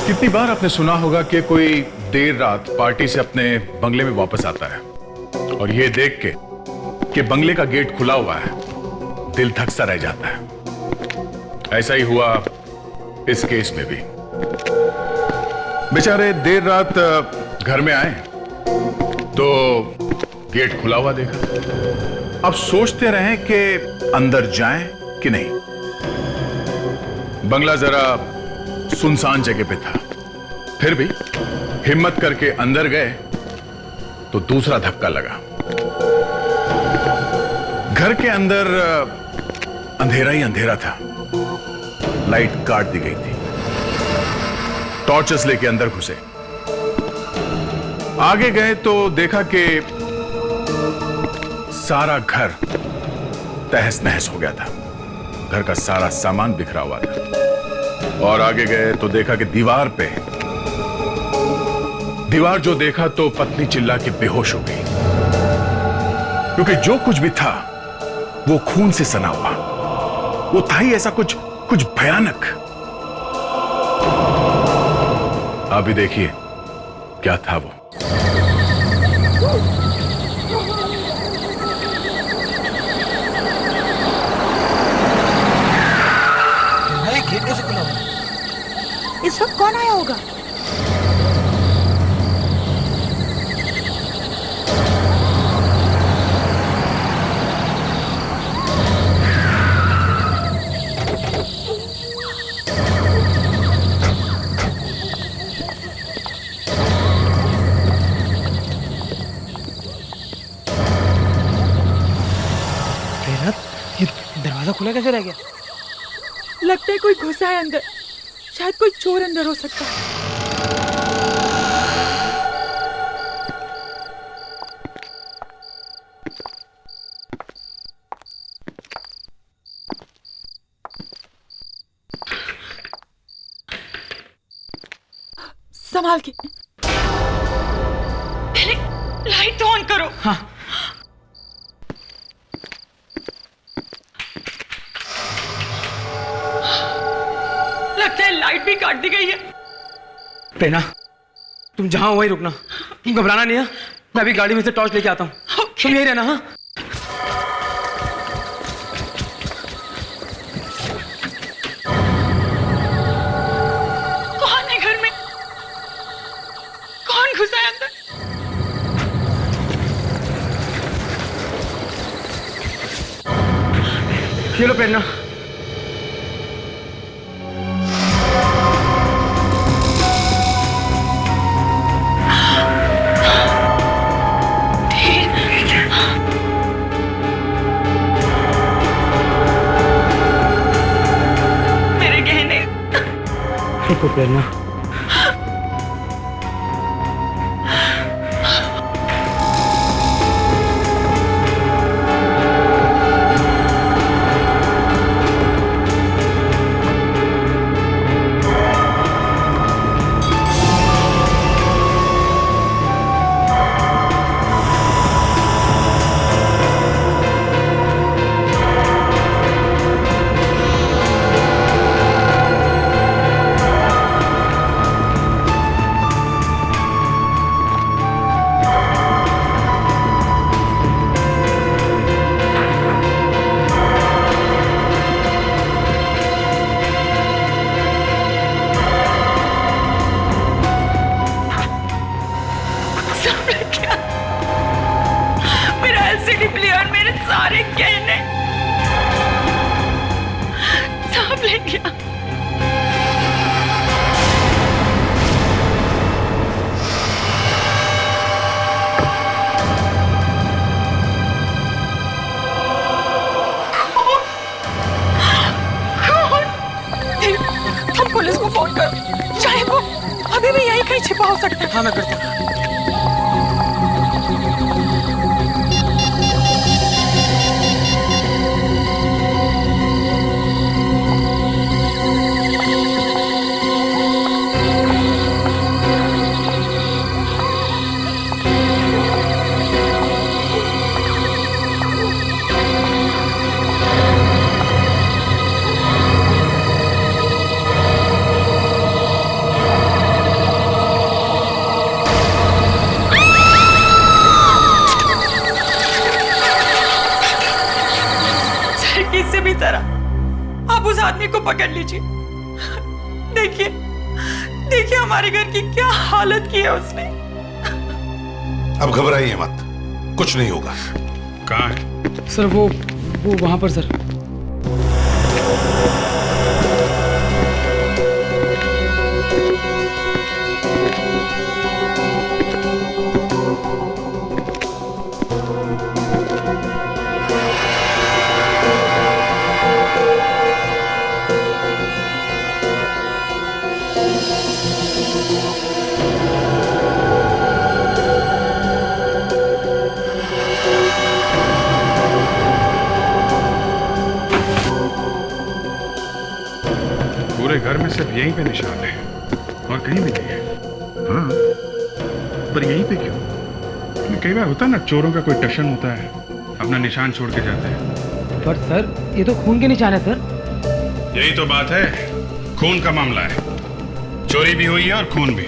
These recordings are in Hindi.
कितनी बार आपने सुना होगा कि कोई देर रात पार्टी से अपने बंगले में वापस आता है और ये देख के कि बंगले का गेट खुला हुआ है, दिल धक सा रह जाता है। ऐसा ही हुआ इस केस में भी। बेचारे देर रात घर में आए तो गेट खुला हुआ देखा। अब सोचते रहे कि अंदर जाएं कि नहीं। बंगला जरा सुनसान जगह पे था, फिर भी हिम्मत करके अंदर गए तो दूसरा धक्का लगा। घर के अंदर अंधेरा ही अंधेरा था, लाइट काट दी गई थी। टॉर्चेस लेके अंदर घुसे, आगे गए तो देखा कि सारा घर तहस नहस हो गया था। घर का सारा सामान बिखरा हुआ था। और आगे गए तो देखा कि दीवार जो देखा तो पत्नी चिल्ला के बेहोश हो गई, क्योंकि जो कुछ भी था वो खून से सना हुआ। वो था ही ऐसा कुछ भयानक। अभी देखिए क्या था वो। गेट कैसे खुला हुआ? इस वक्त कौन आया होगा? ये दरवाजा खुला कैसे रह गया? लगता है कोई घुसा है अंदर। शायद कोई चोर अंदर हो सकता है। संभाल के। पहले लाइट तो ऑन करो। हाँ। लगता है लाइट भी काट दी गई है। प्रेरणा, तुम जहां हो वहीं रुकना। तुम घबराना नहीं है। मैं अभी गाड़ी में से टॉर्च लेके आता हूँ। तुम यहीं रहना। हाँ, कौन है घर में? कौन घुसा है अंदर? ये लो प्रेरणा। रुको प्रेरणा। सारे गहने सब ले गया। हम पुलिस को फोन करो, चाहे वो अभी भी यहीं कहीं छिपा हो सकता है। हाँ, मैं करता हूँ। आदमी को पकड़ लीजिए। देखिए देखिए हमारे घर की क्या हालत की है उसने। अब घबराइए मत, कुछ नहीं होगा। कहाँ है? सर वो वहां पर सर। पूरे घर में सिर्फ यहीं पे निशान है और कहीं भी नहीं है। हाँ, पर यहीं पे क्यों? कई बार होता है ना, चोरों का कोई टशन होता है, अपना निशान छोड़ के जाते हैं। पर सर ये तो खून के निशान है सर। यही तो बात है, खून का मामला है। चोरी भी हुई है और खून भी,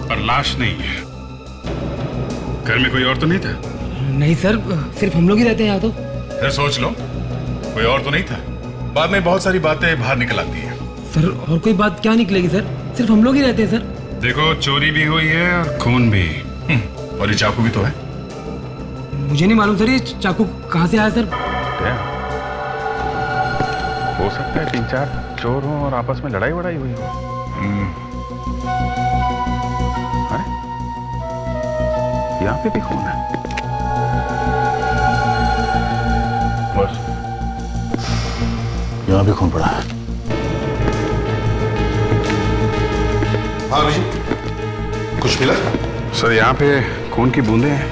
पर लाश नहीं है। घर में कोई और तो नहीं था? नहीं सर, सिर्फ हम लोग ही रहते हैं यहाँ तो। फिर सोच लो, कोई और तो नहीं था। बाद में बहुत सारी बातें बाहर निकल आती हैं। सर और कोई बात क्या निकलेगी सर, सिर्फ हम लोग ही रहते हैं सर। देखो, चोरी भी हुई है और खून भी। और ये चाकू भी तो है। मुझे नहीं मालूम सर ये चाकू कहाँ से आया सर। हो सकता है 3-4 चोर हों और आपस में लड़ाई वड़ाई हुई हो। अरे यहाँ पे भी खून है। बस यहाँ भी खून पड़ा है। हाँ जी, कुछ मिला? सर यहाँ पे खून की बूंदें हैं।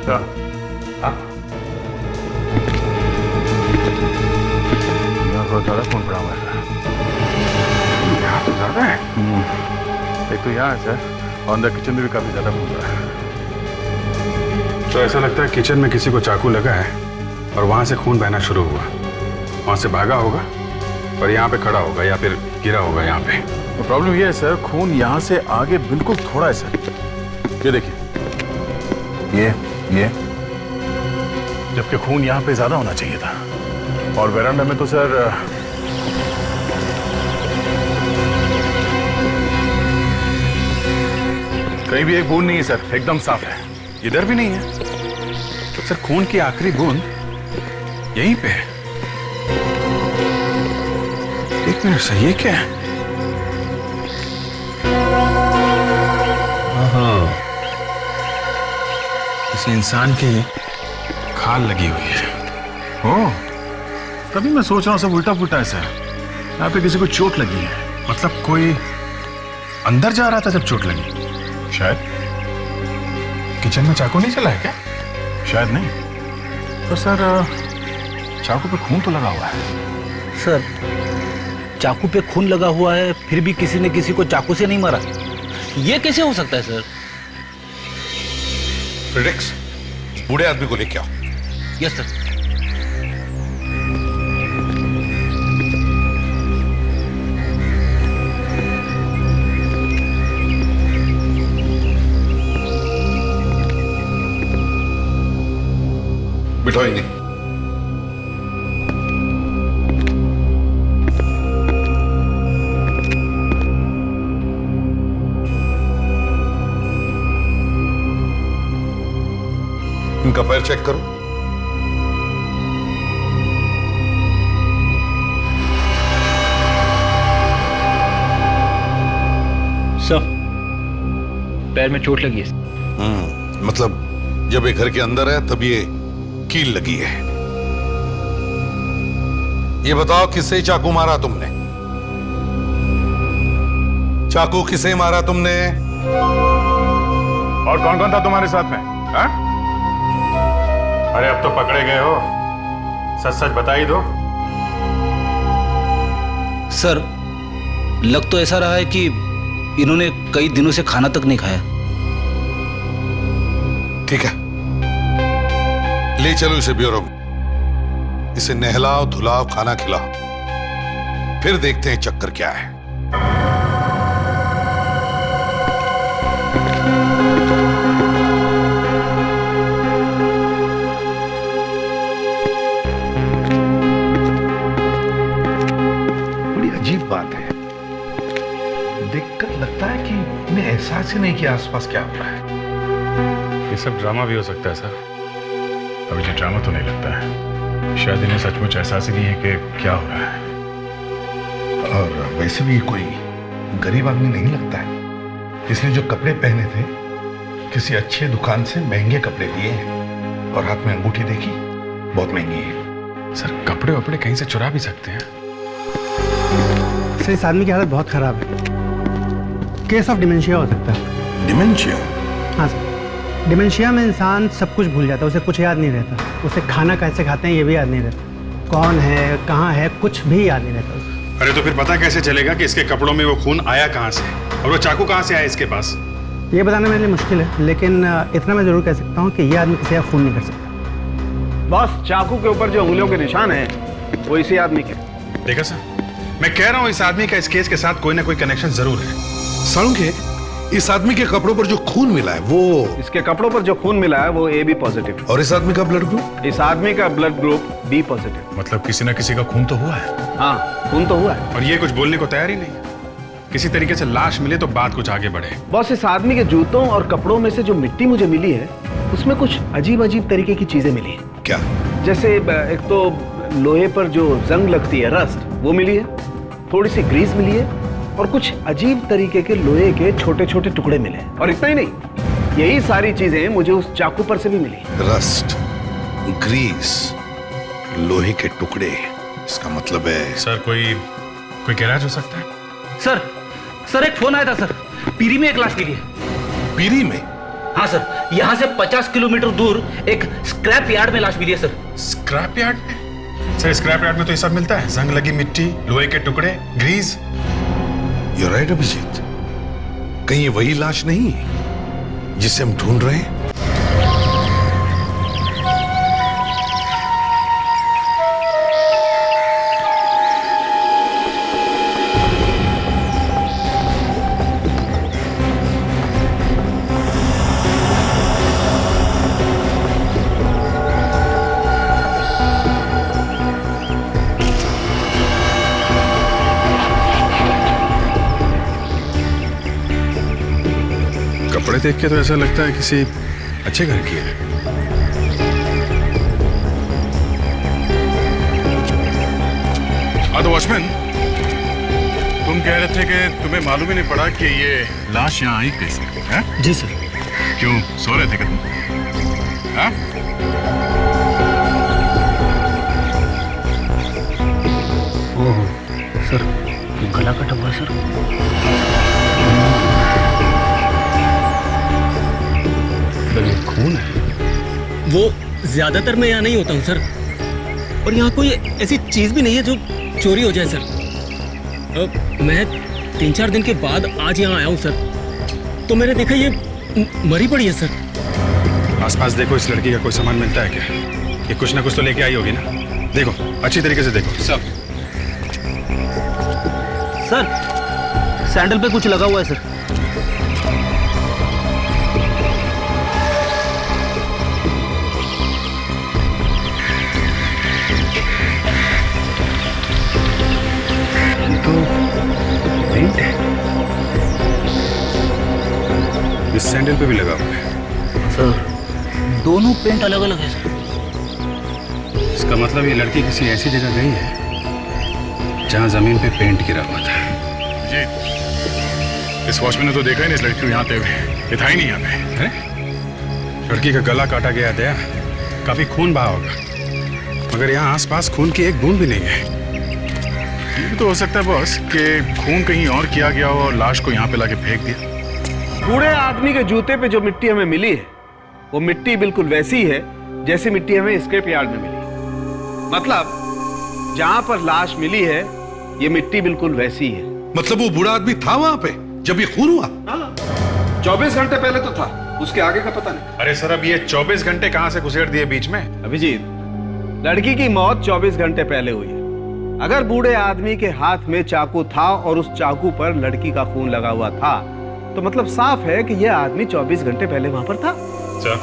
क्या? यहाँ बहुत ज्यादा खून पड़ा हुआ है। यहाँ तो ज्यादा है। एक तो यहाँ है सर, और अंदर किचन में भी काफी ज्यादा खून पड़ा है। तो ऐसा लगता है किचन में किसी को चाकू लगा है और वहां से खून बहना शुरू हुआ। वहां से भागा होगा और यहाँ पे खड़ा होगा या फिर गिरा होगा यहाँ पे। तो प्रॉब्लम ये है सर, खून यहाँ से आगे बिल्कुल थोड़ा है सर। ये देखिए, ये जबकि खून यहाँ पे ज्यादा होना चाहिए था। और वेरांडा में तो सर कहीं भी एक बूंद नहीं है सर, एकदम साफ है। इधर भी नहीं है। तो सर खून की आखिरी बूंद यहीं पे है। एक मिनट सर, ये क्या है? किसी इंसान की खाल लगी हुई है। ओह, तभी मैं सोच रहा हूँ सब उल्टा पुल्टा है सर। यहाँ पे किसी को चोट लगी है। मतलब कोई अंदर जा रहा था जब चोट लगी? शायद। किचन में चाकू नहीं चला है क्या? शायद नहीं। तो सर चाकू पे खून तो लगा हुआ है। सर, चाकू पे खून लगा हुआ है, फिर भी किसी ने किसी को चाकू से नहीं मारा। ये कैसे हो सकता है सर? फ्रेडिक्स, बूढ़े आदमी को लेके आओ। Yes sir. बिठाओ इन्हें। इनका पैर चेक करो। सर, पैर में चोट लगी है। मतलब जब ये घर के अंदर है तब ये कील लगी है। ये बताओ किससे चाकू मारा तुमने? चाकू किसे मारा तुमने? और कौन कौन था तुम्हारे साथ में? हाँ? अरे अब तो पकड़े गए हो, सच सच बता ही दो। सर, लग तो ऐसा रहा है कि इन्होंने कई दिनों से खाना तक नहीं खाया। ठीक है, ले चलो इसे ब्यूरो में। इसे नहलाओ, धुलाओ, खाना खिलाओ, फिर देखते हैं चक्कर क्या है। देखकर लगता है कि इन्हें एहसास ही नहीं कि आसपास क्या हो रहा है। ये सब ड्रामा भी हो सकता है सर। अभी ये ड्रामा तो नहीं लगता है, शायद इन्हें सचमुच एहसास ही नहीं है कि क्या हो रहा है। और वैसे भी कोई गरीब आदमी नहीं लगता है, इसने जो कपड़े पहने थे किसी अच्छे दुकान से महंगे कपड़े लिए हैं, और हाथ में अंगूठी देखी, बहुत महंगी है। सर कपड़े वपड़े कहीं से चुरा भी सकते हैं। सर इस आदमी की हालत बहुत खराब है, केस ऑफ डिमेंशिया हो सकता है। डिमेंशिया? हाँ सर, डिमेंशिया में इंसान सब कुछ भूल जाता है, उसे कुछ याद नहीं रहता, उसे खाना कैसे खाते हैं ये भी याद नहीं रहता, कौन है कहाँ है कुछ भी याद नहीं रहता उसे। अरे तो फिर पता कैसे चलेगा कि इसके कपड़ों में वो खून आया कहाँ से और वो चाकू कहाँ से आया इसके पास? ये बताना मेरे लिए मुश्किल है, लेकिन इतना मैं जरूर कह सकता हूँ कि ये आदमी किसी का खून नहीं कर सकता। बॉस, चाकू के ऊपर जो उंगलियों के निशान हैं वो इसी आदमी के। देखा सर, मैं कह रहा हूँ इस आदमी का इस केस के साथ कोई ना कोई कनेक्शन जरूर है। सालुंखे, इस आदमी के कपड़ों पर जो खून मिला है वो, इसके कपड़ों पर जो खून मिला है वो AB पॉजिटिव, और इस आदमी का ब्लड ग्रुप? इस आदमी का ब्लड ग्रुप B पॉजिटिव। मतलब किसी न किसी का खून तो हुआ है। हाँ, खून तो हुआ है। और ये कुछ बोलने को तैयार ही नहीं है। किसी तरीके से लाश मिले तो बात कुछ आगे बढ़े। बॉस, इस आदमी के जूतों और कपड़ों में से जो मिट्टी मुझे मिली है उसमें कुछ अजीब अजीब तरीके की चीजें मिली है। क्या? जैसे एक तो लोहे पर जो जंग लगती है, रस्ट, वो मिली है, थोड़ी सी ग्रीस मिली है, और कुछ अजीब तरीके के लोहे के छोटे छोटे टुकड़े मिले। और इतना ही नहीं, यही सारी चीजें मुझे उस चाकू पर से भी मिली। रस्ट, ग्रीस, लोहे के टुकड़े, इसका मतलब है सर कोई गैराज हो सकता है। सर एक फोन आया था सर, पीरी में एक लाश मिली है। पीरी में? हाँ सर, यहाँ से 50 किलोमीटर दूर एक स्क्रैप यार्ड में लाश मिली है सर। स्क्रैप यार्ड में? सर स्क्रैप यार्ड में तो ये सब मिलता है, जंग लगी मिट्टी, लोहे के टुकड़े, ग्रीस। You're right, अभिजीत, कहीं ये वही लाश नहीं है जिसे हम ढूंढ रहे हैं? कपड़े देख के तो ऐसा लगता है किसी अच्छे घर की है। तो वॉचमैन, तुम कह रहे थे कि तुम्हें मालूम ही नहीं पड़ा कि ये लाश यहाँ आई कैसे? हैं? जी सर। क्यों सो रहे थे कि तुम? हाँ? ओह सर, गला कटा हुआ सर। ये खून है। वो ज्यादातर मैं यहाँ नहीं होता हूँ सर, और यहाँ कोई ऐसी चीज भी नहीं है जो चोरी हो जाए सर। मैं 3-4 दिन के बाद आज यहाँ आया हूँ सर, तो मैंने देखा ये मरी पड़ी है सर। आसपास देखो, इस लड़की का कोई सामान मिलता है क्या? ये कुछ ना कुछ तो लेके आई होगी ना। देखो, अच्छी तरीके से देखो सब। सर सैंडल पे कुछ लगा हुआ है सर। इस सैंडल पे भी लगा हुआ है। सर दोनों पेंट अलग अलग है सर। इसका मतलब ये लड़की किसी ऐसी जगह गई है जहां जमीन पे पेंट गिरा हुआ था। जी, इस वॉचमैन ने तो देखा ही नहीं इस लड़की को यहाँ पे, ये था ही नहीं यहाँ पे। है? लड़की का गला काटा गया दया, काफी खून बहा होगा, मगर यहाँ आसपास खून की एक बूंद भी नहीं है। ये भी तो हो सकता है बॉस कि खून कहीं और किया गया हो और लाश को यहाँ पे लाके फेंक दिया। बूढ़े आदमी के जूते पे जो मिट्टी हमें मिली है वो मिट्टी बिल्कुल वैसी है जैसी मिट्टी हमें स्क्रैप यार्ड में मिली। मतलब जहां पर लाश मिली है ये मिट्टी बिल्कुल वैसी है। मतलब वो बूढ़ा आदमी था वहां पे जब ये खून हुआ? 24 घंटे पहले तो था, उसके आगे का पता नहीं। अरे सर, अब ये 24 घंटे कहां से गुजर दिए बीच में? अभिजीत, लड़की की मौत 24 घंटे पहले हुई है। अगर बूढ़े आदमी के हाथ में चाकू था और उस चाकू पर लड़की का खून लगा हुआ था तो मतलब साफ है कि यह आदमी 24 घंटे पहले वहां पर था। सर,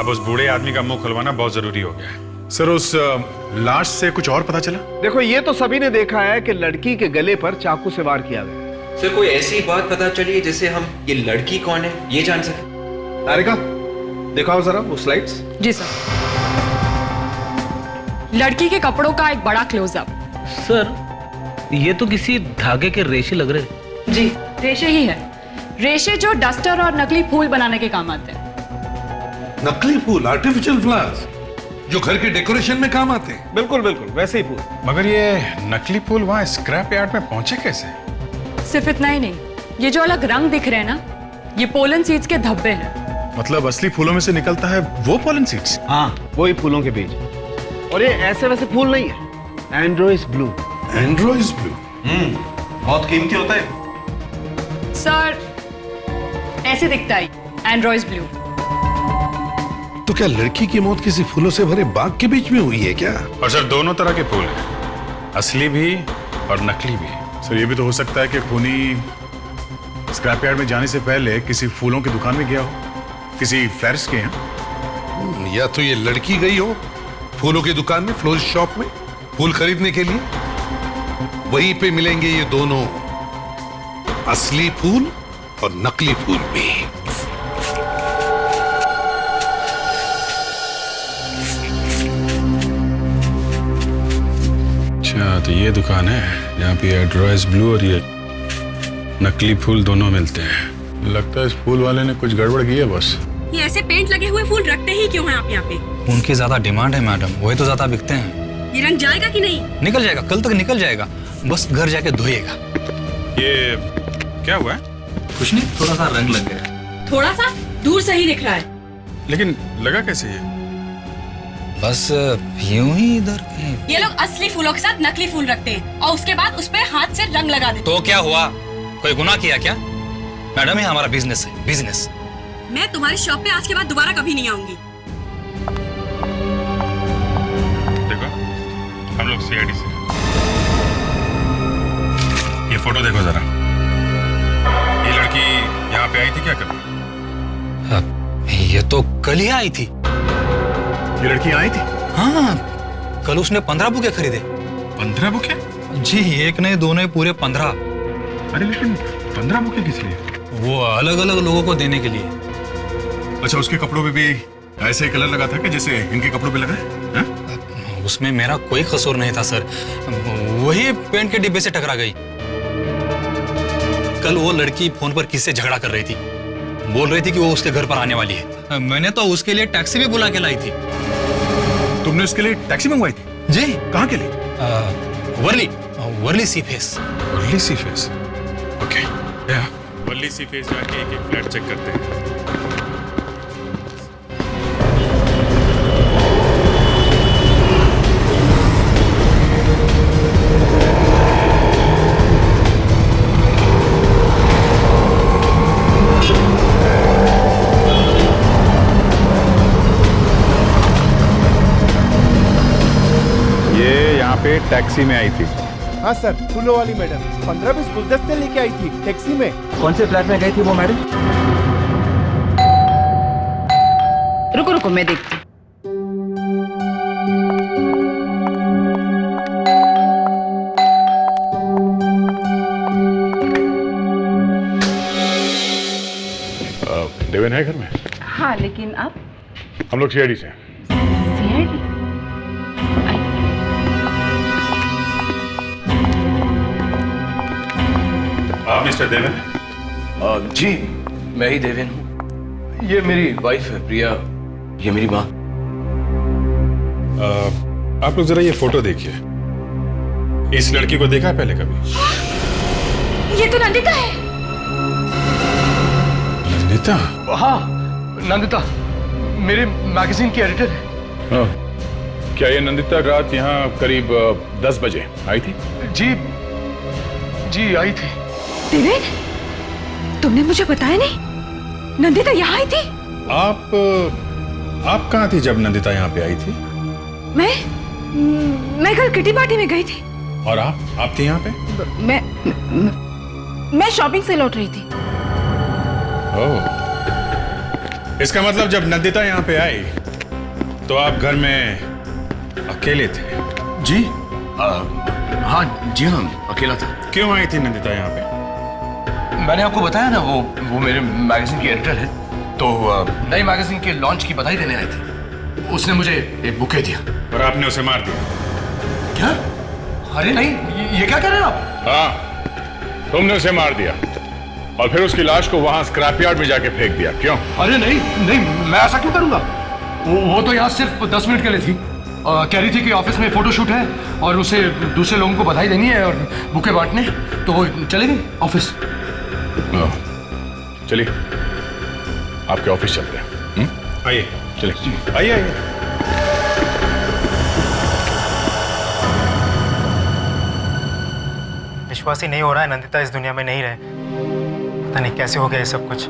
अब उस बूढ़े आदमी का मुंह खुलवाना बहुत जरूरी हो गया है। सर, उस लाश से कुछ और पता चला? देखो, ये तो सभी ने देखा है कि लड़की के गले पर चाकू से वार किया गया। सर कोई ऐसी बात पता चली जिससे हम ये लड़की कौन है ये जान सके? तारिका, दिखाओ जरा वो स्लाइड्स। जी सर। लड़की के कपड़ों का एक बड़ा क्लोजअप। सर ये तो किसी धागे के रेशे लग रहे हैं। जी रेशे ही है। रेशे जो डस्टर और नकली फूल बनाने के काम आते हैं। नकली फूल, आर्टिफिशियल फ्लावर्स, जो घर के डेकोरेशन में काम आते हैं। बिल्कुल बिल्कुल वैसे ही फूल। मगर ये नकली फूल वहाँ स्क्रैप यार्ड में पहुंचे कैसे? सिर्फ इतना ही नहीं, ये जो अलग रंग दिख रहे हैं ना, ये पोलन सीड्स के धब्बे हैं। मतलब असली फूलों में से निकलता है वो पॉलन सीड्स? हाँ, वही फूलों के बीज। और ये ऐसे वैसे फूल नहीं है, एंड्रोइस ब्लू। एंड्रोइस ब्लू बहुत कीमती होता है। सर ऐसे दिखता है एंड्रोइस ब्लू। तो क्या लड़की की मौत किसी फूलों से भरे बाग के बीच में हुई है क्या? और सर दोनों तरह के फूल हैं, असली भी और नकली भी। सर ये भी तो हो सकता है कि खूनी स्क्रैप यार्ड में जाने से पहले किसी फूलों की दुकान में गया हो, किसी फ्लैरिस्ट के यहाँ। या तो ये लड़की गई हो फूलों की दुकान में, फ्लोरिस्ट शॉप में फूल खरीदने के लिए। वहीं पे मिलेंगे ये दोनों, असली फूल और नकली फूल भी। अच्छा तो ये दुकान है जहाँ पे एंड्रोइस ब्लू और ये नकली फूल दोनों मिलते हैं। लगता है इस फूल वाले ने कुछ गड़बड़ की है बस। ये ऐसे पेंट लगे हुए फूल रखते ही क्यों हैं आप यहाँ पे? उनकी ज्यादा डिमांड है मैडम, वही तो ज्यादा बिकते हैं। ये रंग जाएगा कि नहीं? निकल जाएगा, कल तक निकल जाएगा, बस घर जाके धोइएगा। ये क्या हुआ है? कुछ नहीं, थोड़ा सा रंग लग गया। थोड़ा सा दूर से ही दिख रहा है। लेकिन लगा कैसे ये? बस यूं ही इधर कहीं। ये लोग असली फूलों के साथ नकली फूल रखते हैं और उसके बाद उस पे हाथ से रंग लगा देते। तो क्या हुआ, कोई गुनाह किया क्या? मैडम ये हमारा बिजनेस है, बिजनेस। मैं तुम्हारी शॉप पे आज के बाद दोबारा कभी नहीं आऊंगी। देखो हम लोग सीआईडी से। ये फोटो देखो जरा, ये लड़की यहाँ पे आई थी क्या कभी? ये तो कल ही आई थी। ये लड़की आई थी? हाँ, कल उसने 15 बुके खरीदे। 15 बुके? जी, एक नहीं दो नहीं, पूरे 15। अरे लेकिन 15 बुके किस लिए? वो अलग अलग लोगों को देने के लिए। अच्छा उसके कपड़ों पे भी ऐसे ही कलर लगा था कि जैसे इनके कपड़ों पे लगा है? उसमें मेरा कोई कसूर नहीं था सर, वही पेंट के डिब्बे से टकरा गई। कल वो लड़की फोन पर किससे झगड़ा कर रही थी, बोल रही थी कि वो उसके घर पर आने वाली है। मैंने तो उसके लिए टैक्सी भी बुला के लाई थी। तुमने उसके लिए टैक्सी मंगवाई थी? जी। कहाँ के लिए? वर्ली सी फेस। वर्ली सी फेस, ओके। वर्ली सी फेस जाके एक एक फ्लैट चेक करते हैं। टैक्सी में आई थी। हाँ सर, फूलों वाली मैडम 15-20 गुलदस्ते लेके आई थी टैक्सी में। कौन से फ्लैट में गई थी वो मैडम? रुको रुको मैं देखती। देवेन है घर में? हाँ लेकिन आप? हम लोग सीआईडी से। सीआईडी? आप मिस्टर देवेन? जी मैं ही देवेन हूँ। ये मेरी वाइफ है प्रिया, ये मेरी माँ। आप लोग जरा ये फोटो देखिए। इस लड़की को देखा है पहले कभी? ये तो नंदिता है। नंदिता? हाँ नंदिता, मेरे मैगजीन की एडिटर है। हाँ। क्या ये नंदिता रात यहाँ करीब 10 बजे आई थी? जी आई थी। देवेन, तुमने मुझे बताया नहीं? नंदिता यहाँ आई थी? आप कहाँ थी जब नंदिता यहाँ पे आई थी? मैं कल किटी पार्टी में गई थी। और आप थी यहाँ पे? मैं शॉपिंग से लौट रही थी। ओह, इसका मतलब जब नंदिता यहाँ पे आई तो आप घर में अकेले थे? जी हाँ, अकेला था। क्यों आई थी नंदिता यहाँ पे? मैंने आपको बताया ना, वो मेरे मैगजीन की एडिटर है, तो नई मैगजीन के लॉन्च की बधाई देने आए थे। उसने मुझे एक बुके दिया। और आपने उसे मार दिया? क्या? अरे नहीं, ये क्या कह रहे हैं आप? हाँ, तुमने उसे मार दिया और फिर उसकी लाश को वहां स्क्रैप यार्ड में जाके फेंक दिया। क्यों? अरे नहीं नहीं, मैं ऐसा क्यों करूंगा? वो तो यहाँ सिर्फ 10 मिनट के लिए थी। कह रही थी कि ऑफिस में फोटोशूट है और उसे दूसरे लोगों को बधाई देनी है और बुके बांटने, तो वो चले गई ऑफिस। चलिए आपके ऑफिस चलते हैं। आइए, चलिए आइए आइए। विश्वास ही नहीं हो रहा है नंदिता इस दुनिया में नहीं रहे। पता नहीं कैसे हो गया ये सब कुछ।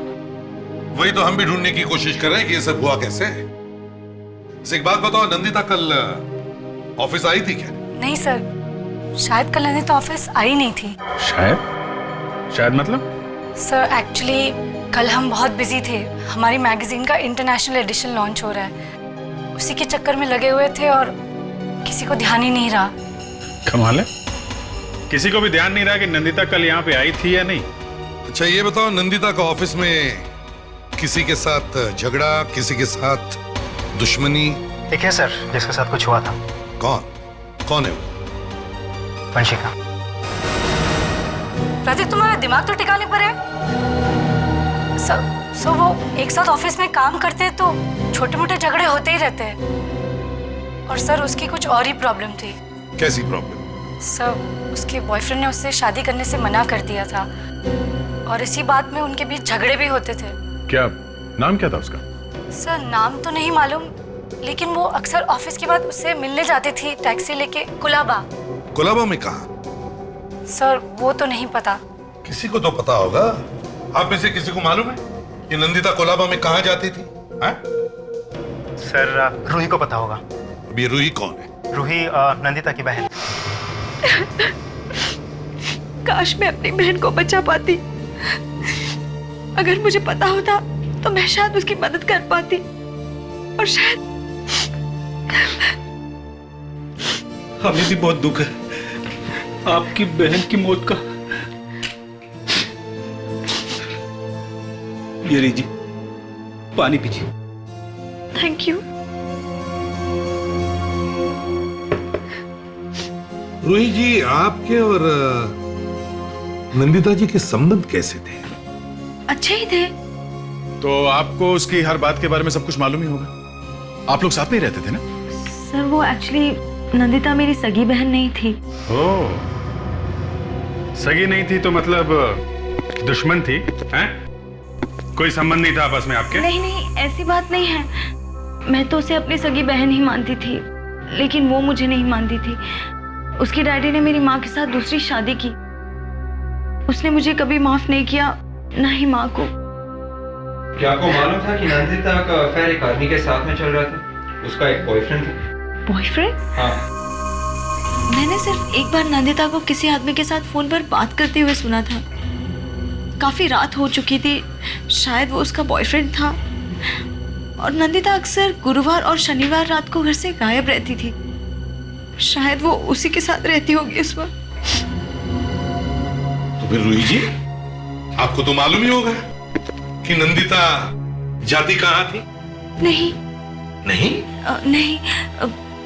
वही तो हम भी ढूंढने की कोशिश कर रहे हैं कि ये सब हुआ कैसे। एक बात बताओ, नंदिता कल ऑफिस आई थी क्या? नहीं सर, शायद कल नंदिता ऑफिस आई नहीं थी। शायद मतलब? सर एक्चुअली कल हम बहुत बिजी थे। हमारी मैगजीन का इंटरनेशनल एडिशन लॉन्च हो रहा है, उसी के चक्कर में लगे हुए थे और किसी को ध्यान ही नहीं रहा। कमाल है, किसी को भी ध्यान नहीं रहा कि नंदिता कल यहाँ पे आई थी या नहीं। अच्छा ये बताओ, नंदिता का ऑफिस में किसी के साथ झगड़ा, किसी के साथ दुश्मनी? एक है सर जिसके साथ कुछ हुआ था। कौन है वो? वंशिका। प्रतीक, तुम्हारा दिमाग तो ठिकाने पर है। सर वो एक साथ ऑफिस में काम करते हैं तो छोटे मोटे झगड़े होते ही रहते हैं। और सर उसकी कुछ और ही प्रॉब्लम थी। कैसी प्रॉब्लम? सर उसके बॉयफ्रेंड ने उससे शादी करने से मना कर दिया था और इसी बात में उनके बीच झगड़े भी होते थे। क्या नाम क्या था उसका? सर नाम तो नहीं मालूम, लेकिन वो अक्सर ऑफिस के बाद उससे मिलने जाती थी टैक्सी लेके कुलाबा। कुलाबा में कहाँ? सर वो तो नहीं पता। किसी को तो पता होगा। आप में से किसी को मालूम है कि नंदिता कोलाबा में कहाँ जाती थी? सर रूही को पता होगा। अभी रूही कौन है? रूही नंदिता की बहन। काश मैं अपनी बहन को बचा पाती। अगर मुझे पता होता तो मैं शायद उसकी मदद कर पाती और शायद। हमें भी बहुत दुख है आपकी बहन की मौत का। ये लीजिए पानी पीजिए। Thank you. रूही जी, आपके और नंदिता जी के संबंध कैसे थे? अच्छे ही थे। तो आपको उसकी हर बात के बारे में सब कुछ मालूम ही होगा। आप लोग साथ में ही रहते थे ना? सर वो एक्चुअली नंदिता मेरी सगी बहन नहीं थी। ओह, सगी नहीं थी तो मतलब दुश्मन थी हैं? कोई संबंध नहीं था आपस में आपके? नहीं ऐसी बात नहीं है। मैं तो उसे अपनी सगी बहन ही मानती थी, लेकिन वो मुझे नहीं मानती थी। उसकी डैडी ने मेरी माँ के साथ दूसरी शादी की। उसने मुझे कभी माफ नहीं किया, ना ही माँ को। क्या आपको मालूम था कि नंदिता का अफेयर एक आदमी के साथ में चल रहा था? उसका एक बॉयफ्रेंड था। बॉयफ्रेंड? हाँ। मैंने सिर्फ एक बार नंदिता को किसी आदमी के साथ फोन पर बात करते हुए सुना था। काफी रात हो चुकी थी, शायद वो उसका बॉयफ्रेंड था। और नंदिता अक्सर गुरुवार और शनिवार रात को घर से गायब रहती थी। शायद वो उसी के साथ रहती होगी इस वक्त। तो फिर रूही जी, आपको तो मालूम ही होगा कि नंदिता जाती कहाँ थी? नहीं नहीं?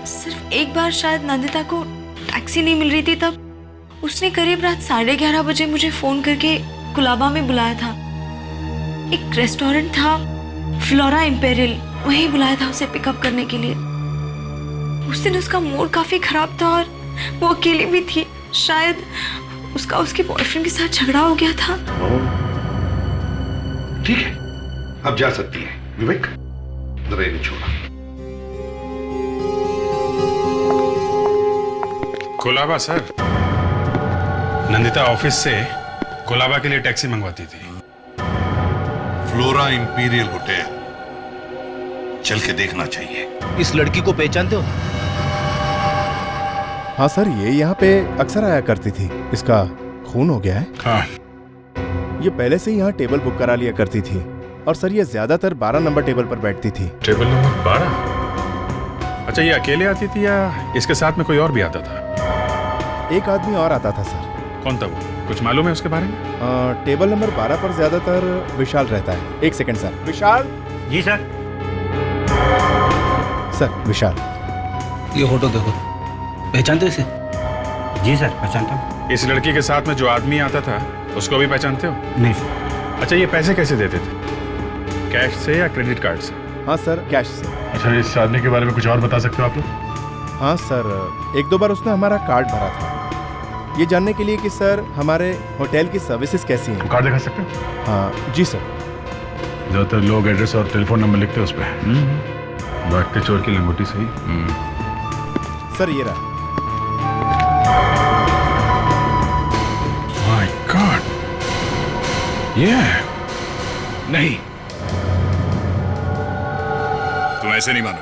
सिर्फ एक बार शायद नंदिता को टैक्सी नहीं मिल रही थी, तब उसने करीब रात 11:30 बजे मुझे फोन करके कुलाबा में बुलाया था। एक रेस्टोरेंट था, फ्लोरा इंपेरियल, वहीं बुलाया था उसे पिकअप करने के लिए। उस दिन उसका मूड काफी खराब था और वो अकेली भी थी। शायद उसका उसके बॉयफ्रेंड के साथ झगड़ा हो गया था। ठीक है, अब जा सकती है। विवेक, जरा इन्हें छोड़ा। कोलाबा सर, नंदिता ऑफिस से कोलाबा के लिए टैक्सी मंगवाती थी। फ्लोरा इंपीरियल होटल, चल के देखना चाहिए। इस लड़की को पहचानते हो? हाँ सर, ये यहाँ पे अक्सर आया करती थी। इसका खून हो गया है। हाँ। ये पहले से यहाँ टेबल बुक करा लिया करती थी और सर ये ज्यादातर 12 नंबर टेबल पर बैठती थी। Table number 12? अच्छा, ये अकेले आती थी या इसके साथ में कोई और भी आता था? एक आदमी और आता था सर। कौन था वो? कुछ मालूम है उसके बारे में? टेबल नंबर 12 पर ज्यादातर विशाल रहता है। एक सेकंड सर। विशाल। जी सर। सर विशाल। ये फोटो देखो, पहचानते हो इसे? जी सर पहचानता हूँ। इस लड़की के साथ में जो आदमी आता था उसको भी पहचानते हो? नहीं सर। अच्छा, ये पैसे कैसे देते थे? कैश से या क्रेडिट कार्ड से? हाँ सर, कैश से। अच्छा, इस आदमी के बारे में कुछ और बता सकते हो आप लोग? हाँ सर, एक दो बार उसने हमारा कार्ड भरा था, ये जानने के लिए कि सर हमारे होटल की सर्विसेज कैसी हैं। कार्ड दिखा सकते हो? हाँ जी सर। ज़्यादातर लोग एड्रेस और टेलीफोन नंबर लिखते हैं उस पर। भागते चोर की लंगोटी सही। सर ये रहा। माय गॉड, ये है? नहीं, तुम ऐसे नहीं मानो।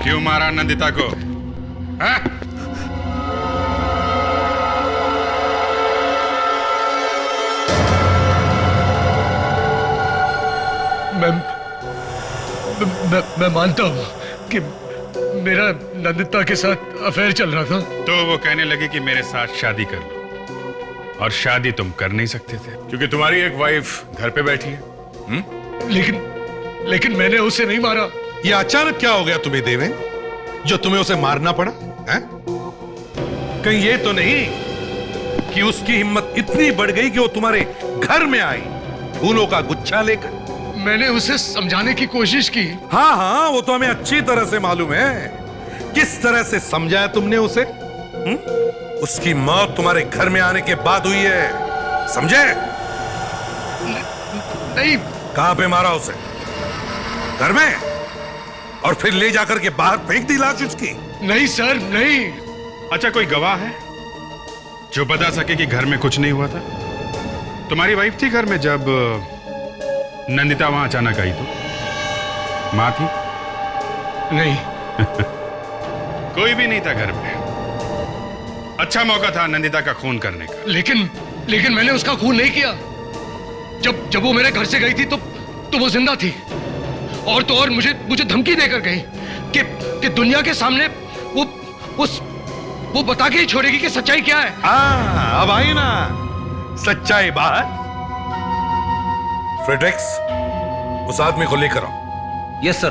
क्यों मारा नंदिता को? हाँ? मैं मानता हूँ कि मेरा नंदिता के साथ अफेयर चल रहा था। तो वो कहने लगे कि मेरे साथ शादी कर लो, और शादी तुम कर नहीं सकते थे क्योंकि तुम्हारी एक वाइफ घर पे बैठी है। लेकिन मैंने उसे नहीं मारा। ये अचानक क्या हो गया तुम्हें देवेन, जो तुम्हें उसे मारना पड़ा है? कहीं ये तो नहीं कि उसकी हिम्मत इतनी बढ़ गई कि वो तुम्हारे घर में आई फूलों का गुच्छा लेकर? मैंने उसे समझाने की कोशिश की। हाँ हाँ, वो तो हमें अच्छी तरह से मालूम है किस तरह से समझाया तुमने उसे। उसकी मौत तुम्हारे घर में आने के बाद हुई है, समझे? नहीं। कहां पे मारा उसे? घर में? और फिर ले जाकर के बाहर फेंक दी लाश उसकी? नहीं सर, नहीं। अच्छा, कोई गवाह है जो बता सके कि घर में कुछ नहीं हुआ था? तुम्हारी वाइफ थी घर में जब नंदिता वहां अचानक आई? तो मां थी? नहीं। कोई भी नहीं था घर में। अच्छा मौका था नंदिता का खून करने का। लेकिन मैंने उसका खून नहीं किया। जब वो मेरे घर से गई थी तो वो जिंदा थी। और तो और मुझे धमकी देकर गई कि दुनिया के सामने वो बता के ही छोड़ेगी कि सच्चाई क्या है। अब आई ना सच्चाई बाहर। फ्रेडरिक्स, उस आदमी को लेकर आओ। Yes sir.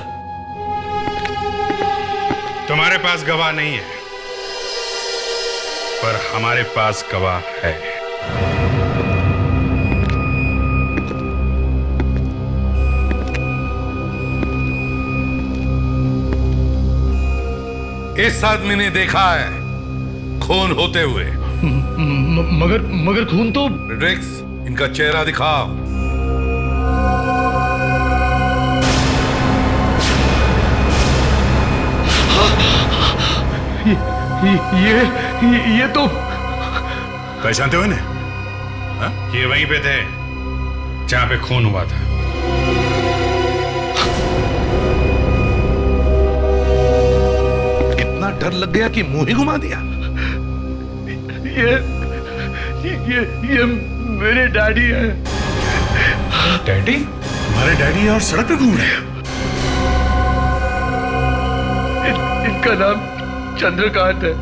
तुम्हारे पास गवाह नहीं है, पर हमारे पास गवाह है। इस आदमी ने देखा है खून होते हुए। मगर खून तो। फ्रेडरिक्स, इनका चेहरा दिखाओ। ये तो। पहचानते हो इन्हें? ये वहीं पे थे जहां पे खून हुआ था। इतना डर लग गया कि मुंह ही घुमा दिया। ये मेरे डैडी है। डैडी? हमारे डैडी और सड़क पे घूम रहे हैं? इनका नाम चंद्रकांत है।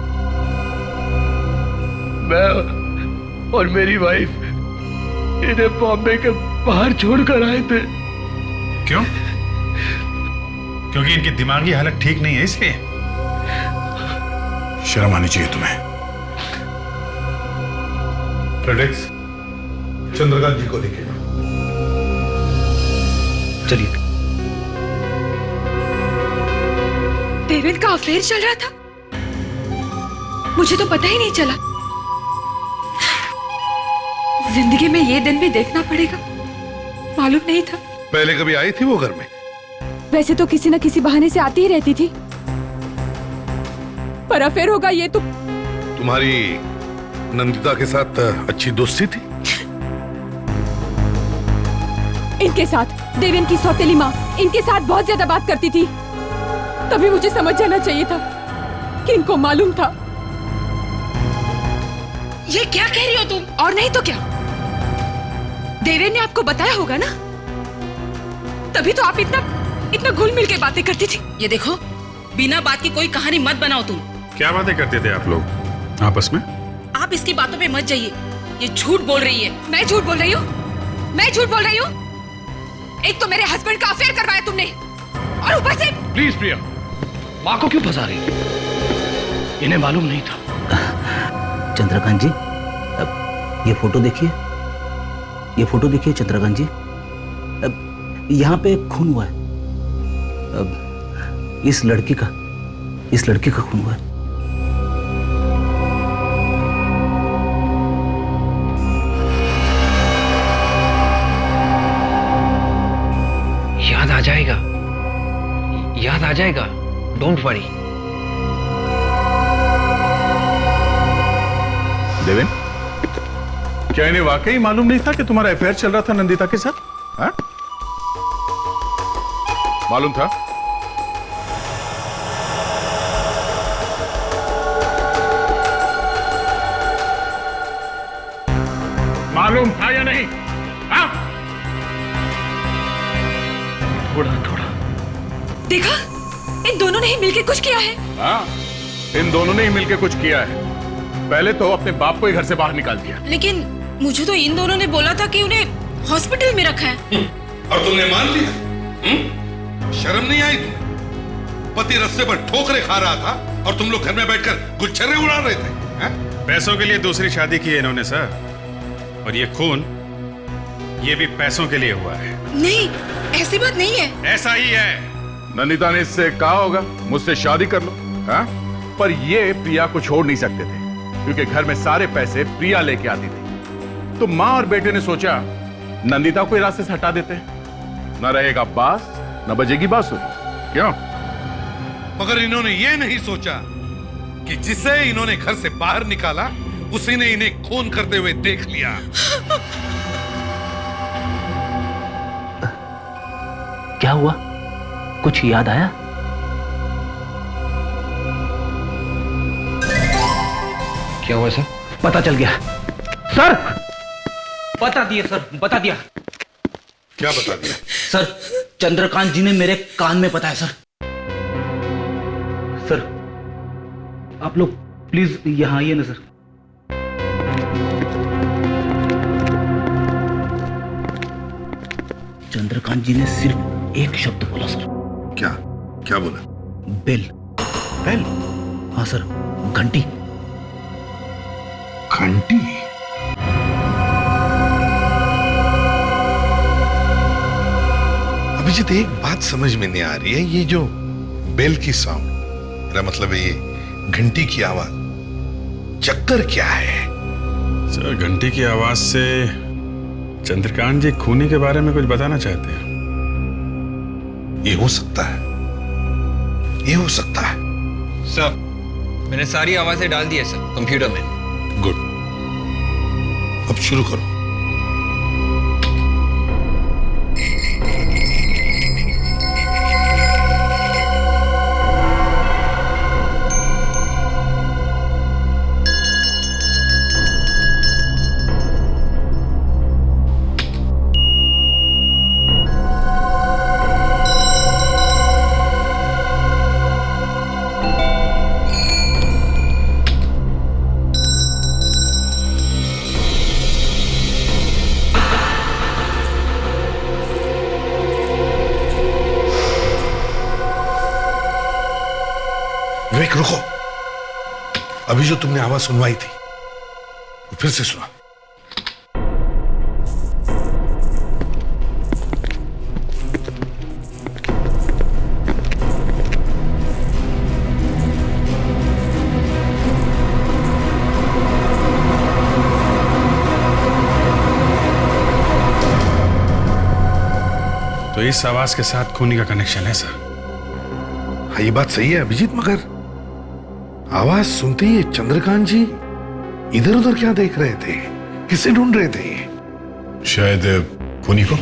मैं और मेरी वाइफ इन्हें बॉम्बे के बाहर छोड़कर आए थे। क्यों? क्योंकि इनकी दिमागी हालत ठीक नहीं है, इसलिए? शर्म आनी चाहिए तुम्हें। फ्रेडरिक्स, चंद्रकांत जी को लेके चलिए। देवेन का अफेयर चल रहा था? मुझे तो पता ही नहीं चला। जिंदगी में ये दिन भी देखना पड़ेगा, मालूम नहीं था। पहले कभी आई थी वो घर में? वैसे तो किसी न किसी बहाने से आती ही रहती थी, पर अफेयर होगा ये तो। तुम्हारी नंदिता के साथ अच्छी दोस्ती थी? इनके साथ, देवेन की सौतेली माँ इनके साथ बहुत ज्यादा बात करती थी। तभी मुझे समझ जाना चाहिए था कि इनको मालूम था। ये क्या कह रही हो तुम? और नहीं तो क्या? देवेन ने आपको बताया होगा ना, तभी तो आप इतना घुल मिल के बातें करती थी। ये देखो, बिना बात की कोई कहानी मत बनाओ तुम। क्या बातें करते थे आप लोग आपस में? आप इसकी बातों पे मत जाइए, ये झूठ बोल रही है। मैं झूठ बोल रही हूँ? मैं झूठ बोल रही हूँ? एक तो मेरे हस्बैंड का अफेयर करवाया तुमने, और ऊपर से। प्लीज प्रिया, माँ को क्यों फंसा रही है? इन्हें मालूम नहीं था। चंद्रकांत जी, अब ये फोटो देखिए, ये फोटो देखिए चंद्रकांत जी, अब यहाँ पे खून हुआ है। अब इस लड़की का खून हुआ है। याद आ जाएगा, डोंट वरी। देवेन, क्या इन्हें वाकई मालूम नहीं था कि तुम्हारा अफेयर चल रहा था नंदिता के साथ? हाँ? मालूम था? मालूम था या नहीं? हाँ? थोड़ा देखा, इन दोनों ने ही मिलके कुछ किया है। हाँ, इन दोनों ने ही मिलके कुछ किया है। पहले तो अपने बाप को ही घर से बाहर निकाल दिया। लेकिन मुझे तो इन दोनों ने बोला था कि उन्हें हॉस्पिटल में रखा है। और तुमने मान लिया? शर्म नहीं आई तुम्हें? पति रास्ते पर ठोकरे खा रहा था और तुम लोग घर में बैठकर गुलछर्रे उड़ा रहे थे। पैसों के लिए दूसरी शादी की है इन्होंने सर, और ये खून ये भी पैसों के लिए हुआ है। नहीं, ऐसी बात नहीं है। ऐसा ही है। नंदिता ने इससे कहा होगा मुझसे शादी कर लो, हाँ? पर ये प्रिया को छोड़ नहीं सकते थे, क्योंकि घर में सारे पैसे प्रिया लेके आती थी। तो माँ और बेटे ने सोचा नंदिता को रास्ते से हटा देते, न रहेगा बास न बजेगी बांसुरी। क्यों? मगर इन्होंने ये नहीं सोचा कि जिसे इन्होंने घर से बाहर निकाला उसी ने इन्हें खून करते हुए देख लिया। क्या हुआ? कुछ याद आया? क्या हुआ सर? पता चल गया सर, बता दिया सर, बता दिया। क्या बता दिया? सर, चंद्रकांत जी ने मेरे कान में बताया सर। सर, आप लोग प्लीज यहां आइए ना सर। चंद्रकांत जी ने सिर्फ एक शब्द बोला सर। क्या बोला? बेल। बेल? हाँ सर, घंटी। घंटी? अभिजीत, एक बात समझ में नहीं आ रही है, ये जो बेल की साउंड, मेरा मतलब है ये घंटी की आवाज, चक्कर क्या है? सर, घंटी की आवाज से चंद्रकांत जी खूनी के बारे में कुछ बताना चाहते हैं। ये हो सकता है, ये हो सकता है। सर, मैंने सारी आवाजें डाल दी है सर कंप्यूटर में। गुड, अब शुरू करो। विवेक, रुको। अभी जो तुमने आवाज सुनवाई थी वो फिर से सुना। तो इस आवाज के साथ खूनी का कनेक्शन है सर। हाँ, ये बात सही है अभिजीत, मगर आवाज सुनते ही चंद्रकांत जी इधर उधर क्या देख रहे थे? किसे ढूंढ रहे थे? शायद खूनी को।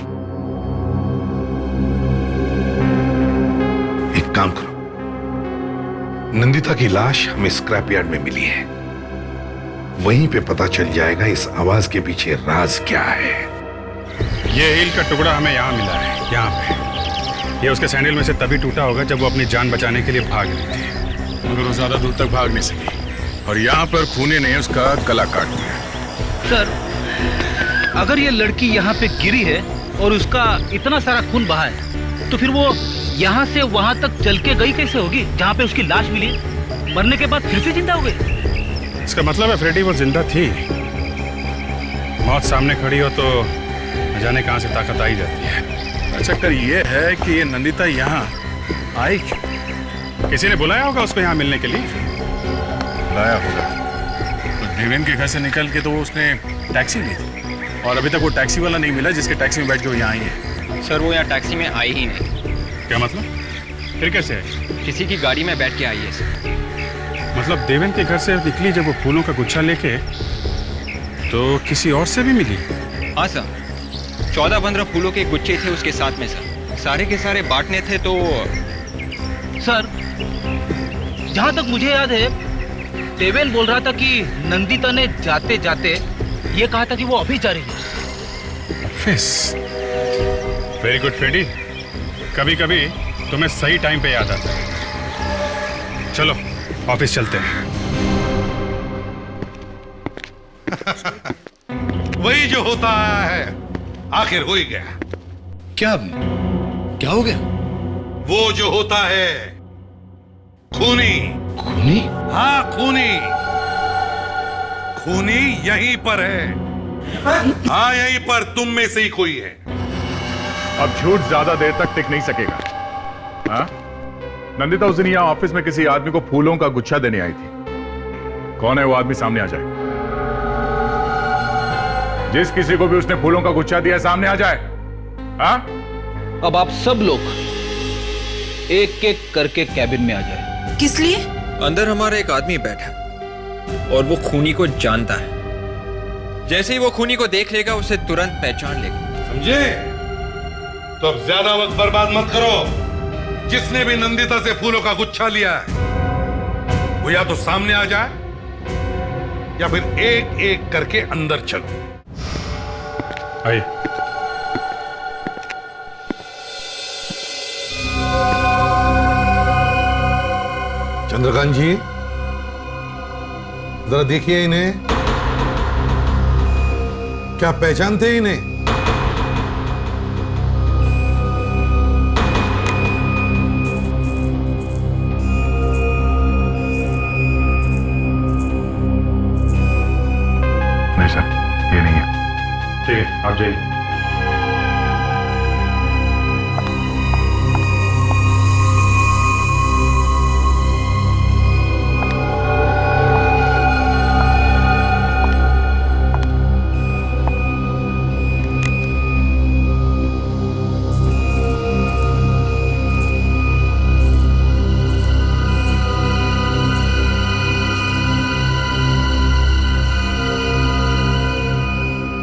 एक काम करो, नंदिता की लाश हमें स्क्रैप यार्ड में मिली है, वहीं पे पता चल जाएगा इस आवाज के पीछे राज क्या है। ये हील का टुकड़ा हमें यहाँ मिला है, यहाँ पे। ये उसके सैंडल में से तभी टूटा होगा जब वो अपनी जान बचाने के लिए भाग रही थी, मगर वो ज्यादा दूर तक भाग नहीं सकी और यहाँ पर खूनी ने उसका गला काट दिया। सर, अगर ये लड़की यहाँ पे गिरी है और उसका इतना सारा खून बहा है, तो फिर वो यहाँ से वहाँ तक चल के गई कैसे होगी जहाँ पे उसकी लाश मिली? मरने के बाद फिर से जिंदा हो गई? इसका मतलब है फ्रेडी वो जिंदा थी। मौत सामने खड़ी हो तो न जाने कहाँ से ताकत आई जाती है। चक्कर ये है कि ये नंदिता यहाँ आई क्यों? किसी ने बुलाया होगा उसको यहाँ मिलने के लिए। लाया होगा तो देवेन के घर से निकल के तो वो उसने टैक्सी ली थी और अभी तक वो टैक्सी वाला नहीं मिला जिसके टैक्सी में बैठ के वो यहाँ आई है। सर वो यहाँ टैक्सी में आई ही नहीं। क्या मतलब? फिर कैसे है? किसी की गाड़ी में बैठ के आई है सर। मतलब देवेन के घर से निकली जब वो फूलों का गुच्छा लेके, तो किसी और से भी मिली? हाँ सर, 14-15 फूलों के गुच्छे थे उसके साथ में सर, सारे के सारे बांटने थे। तो सर, जहाँ तक मुझे याद है, देवेन बोल रहा था कि नंदिता ने जाते जाते ये कहा था कि वो ऑफिस जा रही है। ऑफिस? वेरी गुड फ्रेडी, कभी कभी तुम्हें सही टाइम पे याद आता है। चलो ऑफिस चलते हैं। वही जो होता है आखिर हो ही गया। क्या क्या हो गया? वो जो होता है खूनी। खूनी? हाँ खूनी। खूनी यहीं पर है। हाँ यहीं पर तुम में से ही कोई है। अब झूठ ज्यादा देर तक टिक नहीं सकेगा। हाँ? नंदिता उस दिन यहाँ ऑफिस में किसी आदमी को फूलों का गुच्छा देने आई थी। कौन है वो आदमी? सामने आ जाए। जिस किसी को भी उसने फूलों का गुच्छा दिया सामने आ जाए। हाँ? अब आप सब लोग एक एक करके कैबिन में आ जाए। किस लिए? अंदर हमारा एक आदमी बैठा है और वो खूनी को जानता है। जैसे ही वो खूनी को देख लेगा उसे तुरंत पहचान लेगा। समझे? तो अब ज्यादा वक्त बर्बाद मत करो। जिसने भी नंदिता से फूलों का गुच्छा लिया है वो या तो सामने आ जाए या फिर एक एक करके अंदर चलो। आइए। चंद्रकांत जी जरा देखिए इन्हें। क्या पहचानते इन्हें? नहीं सर, ये नहीं है। ठीक है, आप जाइए।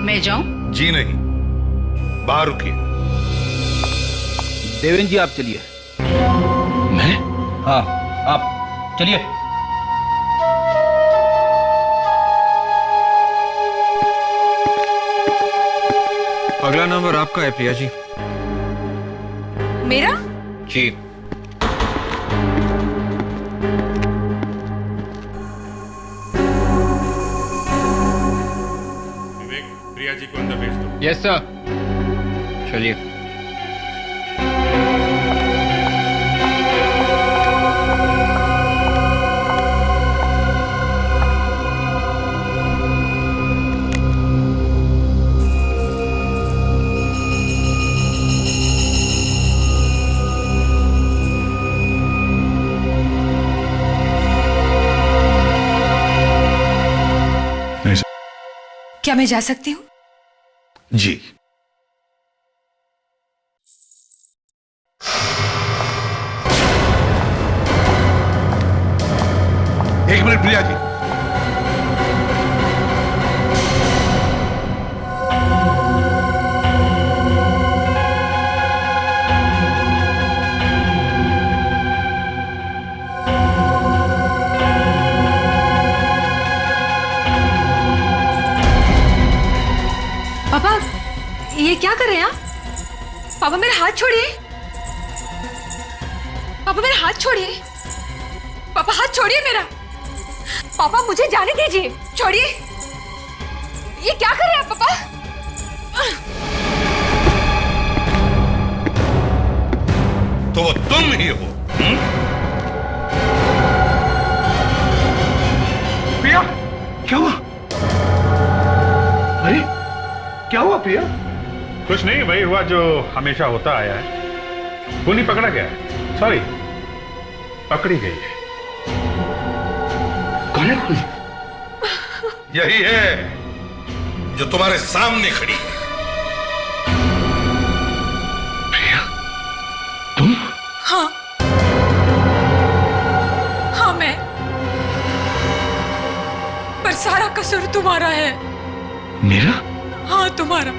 मैं जाऊं? जी नहीं, बाहर रुकिए। देवेन जी आप चलिए। मैं? हाँ आप चलिए। अगला नंबर आपका है प्रिया जी। मेरा? जी। प्रिया जी को अंदर भेज दो। Yes sir. चलिए। क्या मैं जा सकती हूँ? जी। एक मिनट प्रिया जी। पापा, ये क्या कर रहे हैं आप? पापा मेरा हाथ छोड़िए। पापा मेरा हाथ छोड़िए। पापा हाथ छोड़िए मेरा। पापा मुझे जाने दीजिए, छोड़िए। ये क्या कर रहे हैं आप पापा? तो वो तुम ही हो। प्रिया, क्या हुआ? अरे क्या हुआ प्रिया? कुछ नहीं, वही हुआ जो हमेशा होता आया है। खूनी पकड़ा गया है, सॉरी पकड़ी गई है। कौन है खूनी? यही है जो तुम्हारे सामने खड़ी है। प्रिया, तुम? हाँ हाँ मैं, पर सारा कसूर तुम्हारा है। मेरा? हाँ तुम्हारा।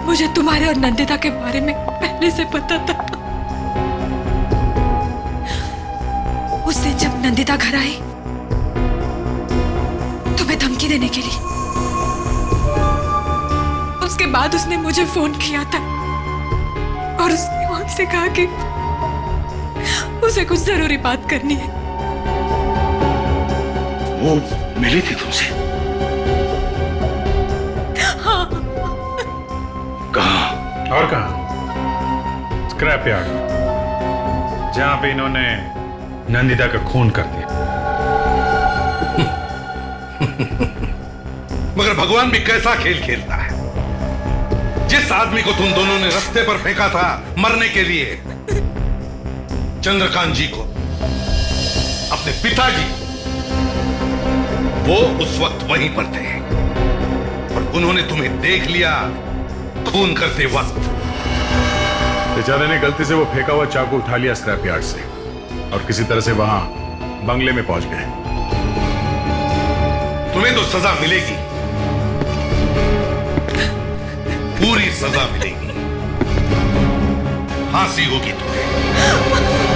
मुझे तुम्हारे और नंदिता के बारे में पहले से पता था। उस दिन जब नंदिता घर आई तुम्हें धमकी देने के लिए, उसके बाद उसने मुझे फोन किया था और उसने मुझसे कहा कि उसे कुछ जरूरी बात करनी है। वो मिली थी तुमसे? हाँ। कहाँ? और कहाँ? स्क्रैप यार्ड, जहां पे इन्होंने नंदिता का खून कर दिया। मगर भगवान भी कैसा खेल खेलता है। जिस आदमी को तुम दोनों ने रास्ते पर फेंका था मरने के लिए, चंद्रकांत जी को, अपने पिताजी, वो उस वक्त वहीं पर थे और उन्होंने तुम्हें देख लिया खून करते वक्त। बेचारे ने गलती से वो फेंका हुआ चाकू उठा लिया स्क्रैप यार्ड से और किसी तरह से वहां बंगले में पहुंच गए। तुम्हें तो सजा मिलेगी, पूरी सजा मिलेगी। फांसी होगी तुम्हें।